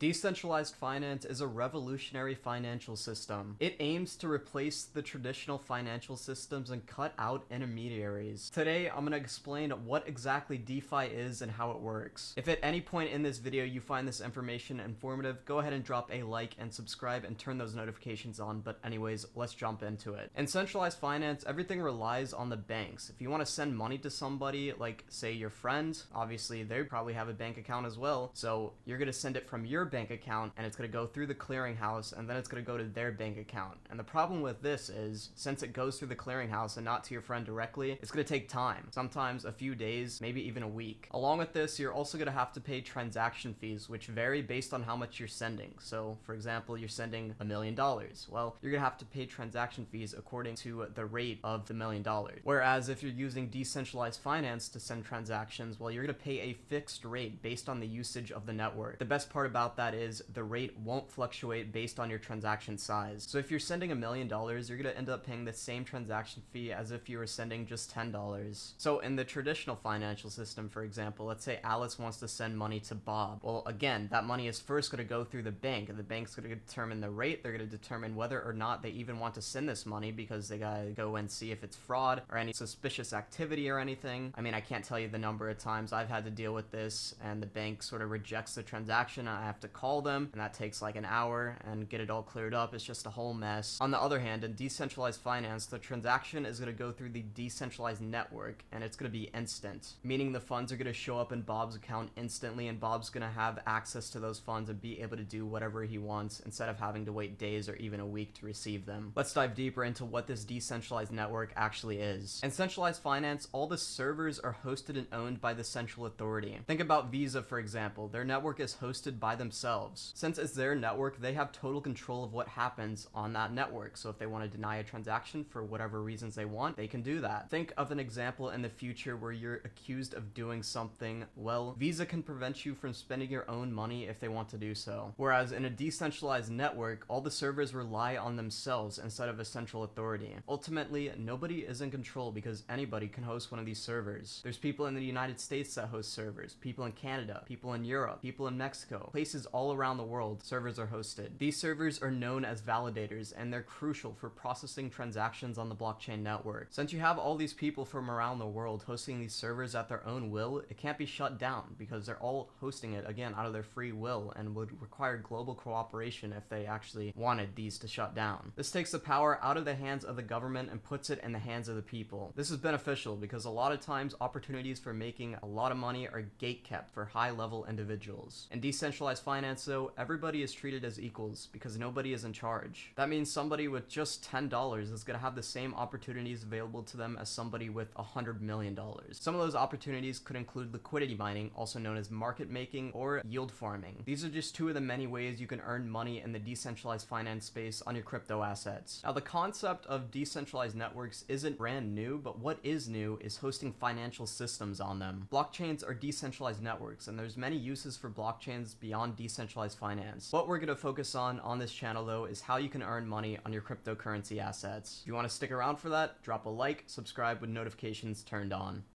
Decentralized finance is a revolutionary financial system. It aims to replace the traditional financial systems and cut out intermediaries. Today, I'm going to explain what exactly DeFi is and how it works. If at any point in this video you find this information informative, go ahead and drop a like and subscribe and turn those notifications on. But anyways, let's jump into it. In centralized finance, everything relies on the banks. If you want to send money to somebody, like say your friend, obviously they probably have a bank account as well. So you're going to send it from your bank account and it's going to go through the clearinghouse and then it's going to go to their bank account. And the problem with this is, since it goes through the clearinghouse and not to your friend directly, it's going to take time, sometimes a few days, maybe even a week. Along with this, you're also going to have to pay transaction fees, which vary based on how much you're sending. So for example, you're sending $1 million. Well, you're going to have to pay transaction fees according to the rate of the $1 million. Whereas if you're using decentralized finance to send transactions, well, you're going to pay a fixed rate based on the usage of the network. The best part about that is the rate won't fluctuate based on your transaction size. So if you're sending $1 million, you're going to end up paying the same transaction fee as if you were sending just $10. So in the traditional financial system, for example, let's say Alice wants to send money to Bob. Well, again, that money is first going to go through the bank, and the bank's going to determine the rate. They're going to determine whether or not they even want to send this money, because they got to go and see if it's fraud or any suspicious activity or anything. I mean, I can't tell you the number of times I've had to deal with this, and the bank sort of rejects the transaction, and I have to call them, and that takes like an hour and get it all cleared up. It's just a whole mess. On the other hand, in decentralized finance, the transaction is going to go through the decentralized network, and it's going to be instant, meaning the funds are going to show up in Bob's account instantly, and Bob's going to have access to those funds and be able to do whatever he wants instead of having to wait days or even a week to receive them. Let's dive deeper into what this decentralized network actually is. In centralized finance, all the servers are hosted and owned by the central authority. Think about Visa, for example. Their network is hosted by themselves. Since it's their network, they have total control of what happens on that network. So if they want to deny a transaction for whatever reasons they want, they can do that. Think of an example in the future where you're accused of doing something. Well, Visa can prevent you from spending your own money if they want to do so. Whereas in a decentralized network, all the servers rely on themselves instead of a central authority. Ultimately, nobody is in control because anybody can host one of these servers. There's people in the United States that host servers, people in Canada, people in Europe, people in Mexico, places all around the world servers are hosted. These servers are known as validators, and they're crucial for processing transactions on the blockchain network. Since you have all these people from around the world hosting these servers at their own will, it can't be shut down because they're all hosting it, again, out of their free will, and would require global cooperation if they actually wanted these to shut down. This takes the power out of the hands of the government and puts it in the hands of the people. This is beneficial because a lot of times opportunities for making a lot of money are gatekept for high-level individuals. In decentralized finance, though, everybody is treated as equals because nobody is in charge. That means somebody with just $10 is going to have the same opportunities available to them as somebody with $100 million. Some of those opportunities could include liquidity mining, also known as market making, or yield farming. These are just two of the many ways you can earn money in the decentralized finance space on your crypto assets. Now, the concept of decentralized networks isn't brand new, but what is new is hosting financial systems on them. Blockchains are decentralized networks, and there's many uses for blockchains beyond decentralized finance. What we're going to focus on this channel, though, is how you can earn money on your cryptocurrency assets. If you want to stick around for that, drop a like, subscribe with notifications turned on.